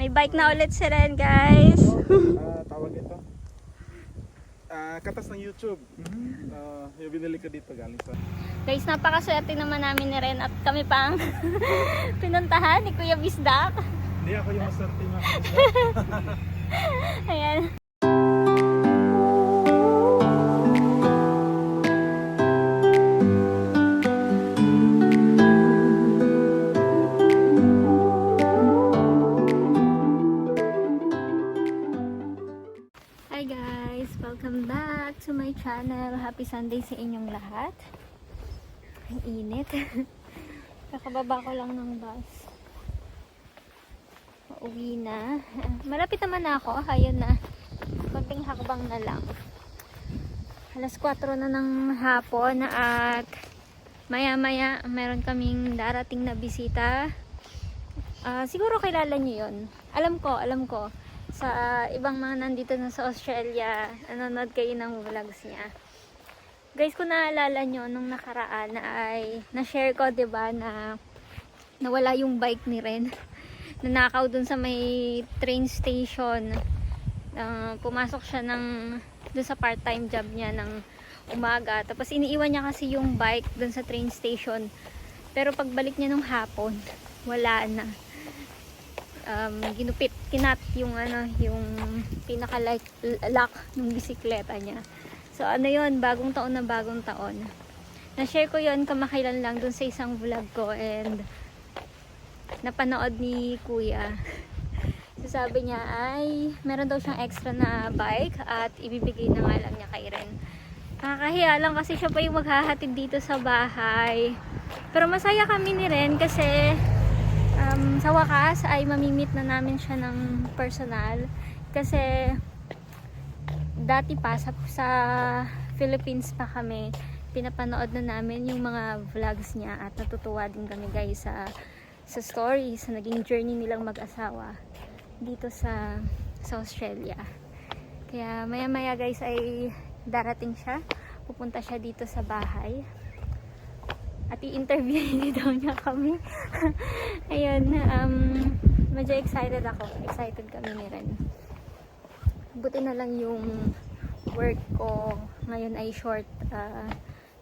May bike na ulit si Ren, guys. Tawag ito. Katas ng YouTube. Yung binili ko dito galing sa... Guys, napakaswerte naman namin ni Ren at kami pang pinuntahan ni Kuya Bisdak. Hindi ako yung maswerte na. Ayan. Hi guys! Welcome back to my channel. Happy Sunday sa inyong lahat. Ang init. Kakababa ko lang ng bus. Pauwi na. Malapit naman na ako. Ayun na. Konting hakbang na lang. Alas 4 na ng hapon at maya maya meron kaming darating na bisita. Siguro kilala niyo yun. Alam ko. Sa ibang mga nandito na sa Australia, nanonood kayo ng vlogs niya. Guys, kung naalala nyo, nung nakaraan ay na-share ko, diba, na nawala yung bike ni Ren. Nanakaw dun sa may train station. Pumasok siya dun sa part-time job niya ng umaga. Tapos iniiwan niya kasi yung bike dun sa train station. Pero pagbalik niya nung hapon, wala na. Kinat yung pinaka lock ng bisikleta niya. So ano yun, bagong taon. Na-share ko yun kamakailan lang dun sa isang vlog ko and napanood ni Kuya. So sabi niya ay meron daw siyang extra na bike at ibibigay na nga lang niya kay Ren. Nakakahiya lang kasi siya pa yung maghahatid dito sa bahay. Pero masaya kami ni Ren kasi sa wakas ay mamimit na namin siya ng personal kasi dati pa sa Philippines pa kami pinapanood na namin yung mga vlogs niya at natutuwa din kami guys sa stories sa naging journey nilang mag-asawa dito sa Australia. Kaya maya maya guys ay darating siya, pupunta siya dito sa bahay at i-interview daw niya kami. Ayun, medyo excited ako. Excited kami ni Ren. Buti na lang yung work ko ngayon ay short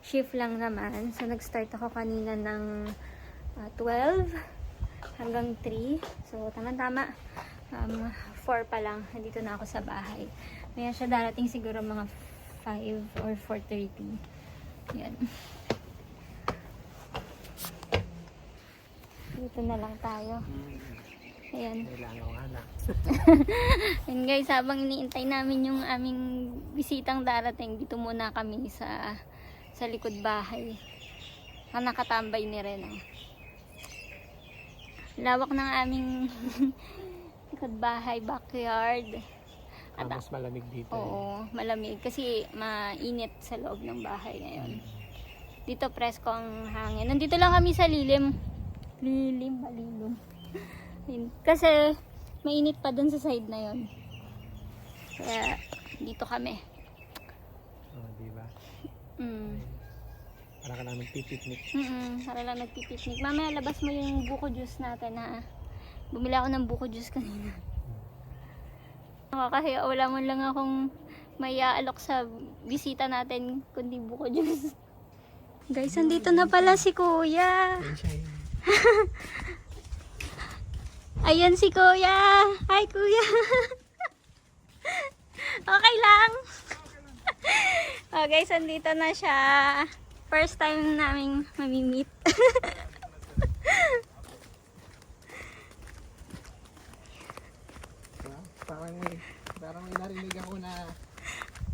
shift lang naman. So nag-start ako kanina ng 12 hanggang 3. So tama-tama 4 pa lang. Nandito na ako sa bahay. Maya siya darating siguro mga 5 or 4:30. Yan. Dito na lang tayo. Ayan. And guys, habang iniintay namin yung aming bisitang darating, dito muna kami sa likod bahay. Ang nakatambay ni Ren. Lawak ng aming likod bahay, backyard. At mas malamig dito. Oo, malamig. Kasi mainit sa loob ng bahay ngayon. Dito presko ang hangin. Nandito lang kami sa lilim. Malilim. Kasi mainit pa dun sa side na yon. Kaya dito kami. Oh, diba? Para ka lang nagpipiknik. Para lang nagpipiknik. Mamaya labas mo yung buko juice natin ha. Bumili ako ng buko juice kanina. Nakakahiya, wala man lang akong may aalok sa bisita natin kundi buko juice. Guys, andito na pala si Kuya. Ayan si Kuya. Hi Kuya. Okay lang. Oh guys, andito na siya. First time naming mamimit. Parang may narinig ako na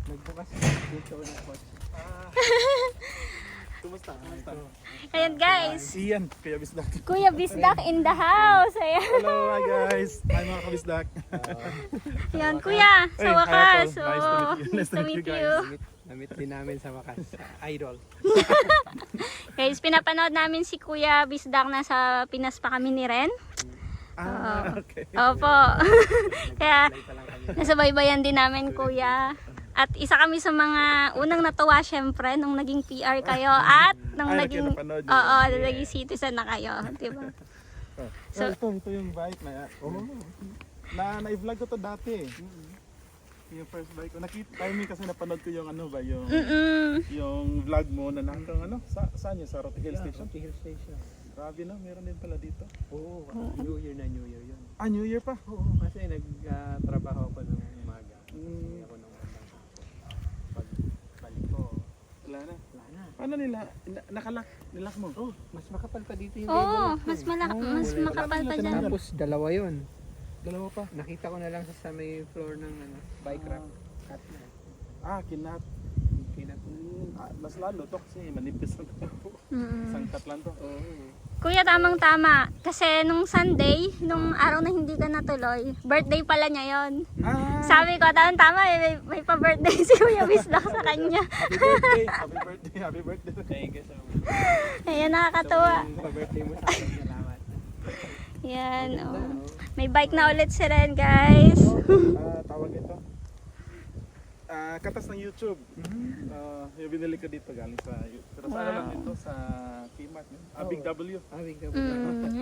nagbukas dito na kotse. Kumusta? Ayan guys. Ian, Kuya Bisdak. Kuya Bisdak in the house. Ayan. Hello, hi guys. Hi mga kabisdak. Ayan Kuya, sa Hey, hi, wakas. Apple. Nice to meet you guys. Namit din namin sa wakas. Idol. Guys, pinapanood namin si Kuya Bisdak. Nasa Pinas pa kami ni Ren. Okay. Opo. Kaya nasa baybayan din namin Kuya. At isa kami sa mga unang natuwa syempre nung naging PR kayo at nung naging naging citizen na kayo, di ba? So ito yung bike na yan. Na-vlog ko to dati. Yung first bike ko. Nakita mo kasi napanood ko yung ano ba, yung yung vlog mo na hanggang ano, saan yun? Sa Rote Hill Station? Rote Hill Station. Grabe na, meron din pala dito. Oo, New Year na New Year yun. Ah, New Year pa? Oo, kasi nagtrabaho ako ng umaga. Kasi ako ng umaga. Pag balik ko, Wala na. wala na. Paano nila? Nilak mo? Oh, mas makapal pa dito yung Oo, label. mas makapal pa dyan. Tapos dalawa yun. Dalawa pa. Nakita ko na lang sa may floor ng bike rack. Cut na. Ah, kinat. Kinap. Mas lalo to kasi manipis ang isang cut lang to. Oo. Kuya, tamang-tama. Kasi nung Sunday, nung araw na hindi ka natuloy, birthday pala niya yon. Ah, Sabi ko, tamang-tama, may pa-birthday si Kuya Wisdak sa kanya. happy birthday! Happy birthday! Happy birthday! Thank you so much. Ayan, nakakatuwa. Pa-birthday mo sa akin. Salamat. Yan, Ganda, oh. oh. May bike na ulit si Ren, guys. Tawag ito. Katas ng YouTube. Yung binili ko dito galing sa YouTube. Pero sa ano lang dito sa Kmart. Big W. Big W.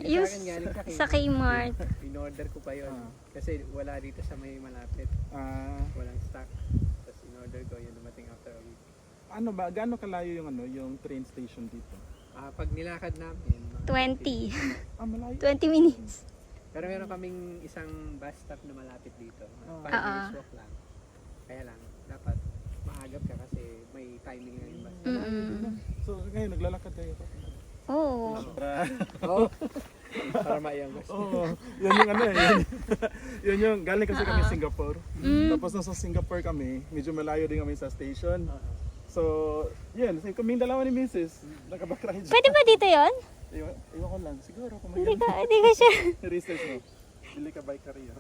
Yung Sa akin galing sa Kmart. In-order ko pa yun. Kasi wala dito sa may malapit. Walang stock. Tapos in-order ko yun dumating after a week. Ano ba? Gaano kalayo yung ano, yung train station dito? Pag nilakad namin, mga 20. Malayo. 20 minutes. Pero meron kaming isang bus stop na malapit dito. 5 Ah. minutes walk lang. Kaya lang, dapat maagap ka kasi may timing na yung bus. So ngayon naglalakad kayo. Oo. Oo. Para maiyang gusto. Oo. Yun yung ano eh. Yun yung galing kasi kami Singapore. Tapos nasa Singapore kami, medyo malayo din kami sa station. So, yun, kaming dalawa ni Mrs. Nakabakride. Pwede ba dito yon? Iwan ko lang, siguro kung Hindi maganda. ka siya. Research mo. Bili ka bike career.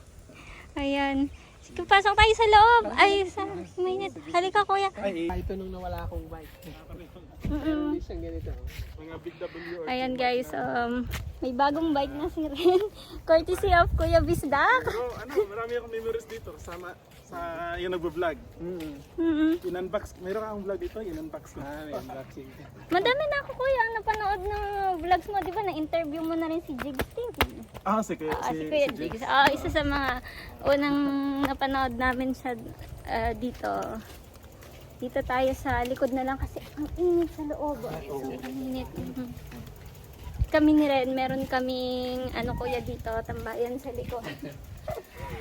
Ayan. Sige, pasok tayo sa loob. Ay, sa mainit. Halika, kuya. Ay, Ito nung nawala akong bike. Meron din siyang ganito. mga Big W or Ayan guys, may bagong bike na si Ren. Courtesy of Kuya Bisdak. Pero ano, marami akong memories dito sama sa yung nagbo-vlog. In-unbox, mayroon akong vlog dito, in-unbox ko. May unboxing. Madami na ako kuya ang napanood ng vlogs mo. Di ba na-interview mo na rin si Jigs TV? Si Kuya Jigs. Isa sa mga unang napanood namin siya dito. Dito tayo sa likod na lang kasi ang init sa loob. Ang init. Kami ni Ren, meron kaming kuya dito, tambayan sa likod.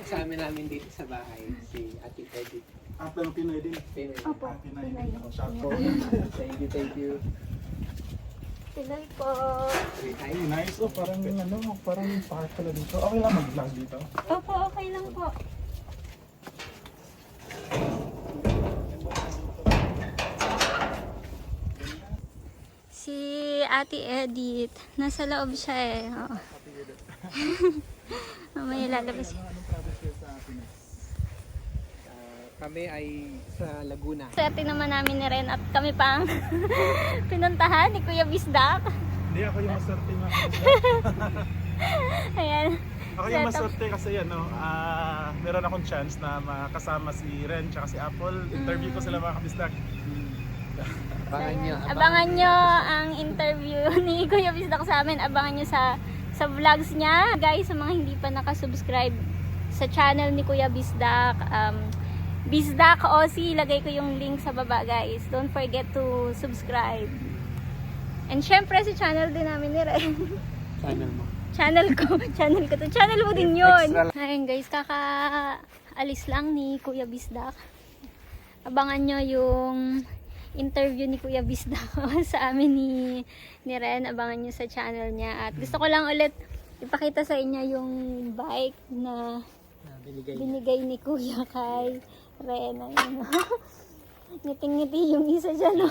Sa amin namin dito sa bahay, si Ate Edith. Pero Pinoy din. Opo, Pinoy Pinoy. din. Shout Po. Thank you. Pinoy po. Ay, nice. Parang park pala dito. Okay lang mag-vlog dito. Opo, okay lang po. Si Ate Edith, nasa loob siya eh. Oo. Mamaya lalabas. Anong province kayo sa Pinas? Kami ay sa Laguna. Swerte naman namin ni Ren at kami pang pinuntahan ni Kuya Bisdak. Hindi ako yung maswerte mga Ayan. Ako yung maswerte kasi meron akong chance na makasama si Ren tsaka si Apple. Interview ko sila mga kabisdak. Abangan nyo. Abangan nyo ang interview ni Kuya Bisdak sa amin. Abangan nyo sa vlogs niya. Guys, sa mga hindi pa nakasubscribe sa channel ni Kuya Bisdak, Bisdak OC, lagay ko yung link sa baba guys. Don't forget to subscribe. And syempre sa channel din namin ni Ren. Channel mo. Channel ko to. Channel mo din yun. Ayun guys, kakaalis lang ni Kuya Bisdak. Abangan nyo yung interview ni Kuya Bisdak sa amin ni Ren. Abangan nyo sa channel niya. At gusto ko lang ulit ipakita sa inyo yung bike na binigay ni Kuya kay Ren. Ayun. Ngiting-ngiti yung isa dyan.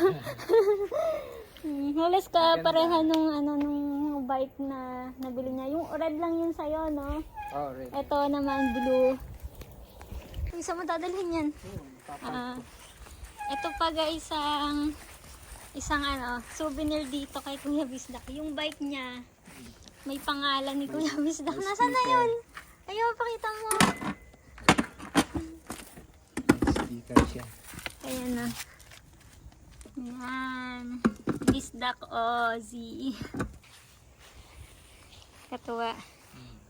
Halos ka pareha nung bike na nabili niya. Yung red lang yun sa'yo, no? Oh, red. Ito naman blue. Isa mo dadalhin yan. Ito pa guys, isang souvenir dito kay Kuya Bisdak. Yung bike niya, may pangalan ni Kuya Bisdak. Nasaan na yun? Ayaw, pakita mo. Sticker siya. Ayan na. Ayan. Bisdak Ozzy. Katuwa.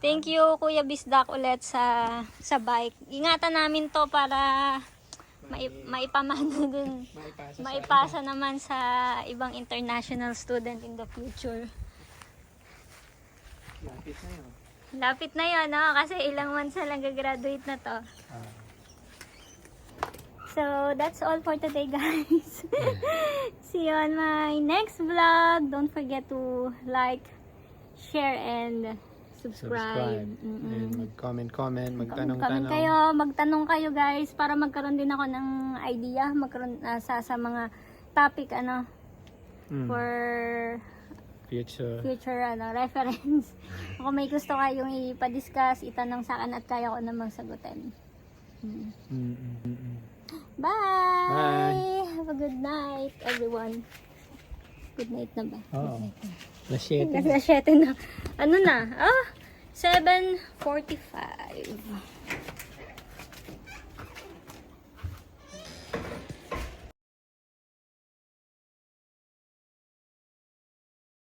Thank you, Kuya Bisdak, ulit sa bike. Ingatan namin to para maipamana din. Maipasa naman sa ibang international student in the future. Lapit na yun. Lapit na yun, no? Kasi ilang months na lang gagraduate na to. So, that's all for today, guys. See you on my next vlog. Don't forget to like, share, and subscribe. And mag-comment, Magtanong magtanong-tanong. magtanong kayo guys para magkaroon din ako ng idea, magkaroon sa mga topic for Future. reference. Kung may gusto kayong ipa-discuss, itanong sa akin at kaya ko namang sagutin. Bye! Bye! Have a good night, everyone. Good night na ba? Oo. Good night na. Nasyete. Nasa 7 na. Ano na? 7:45.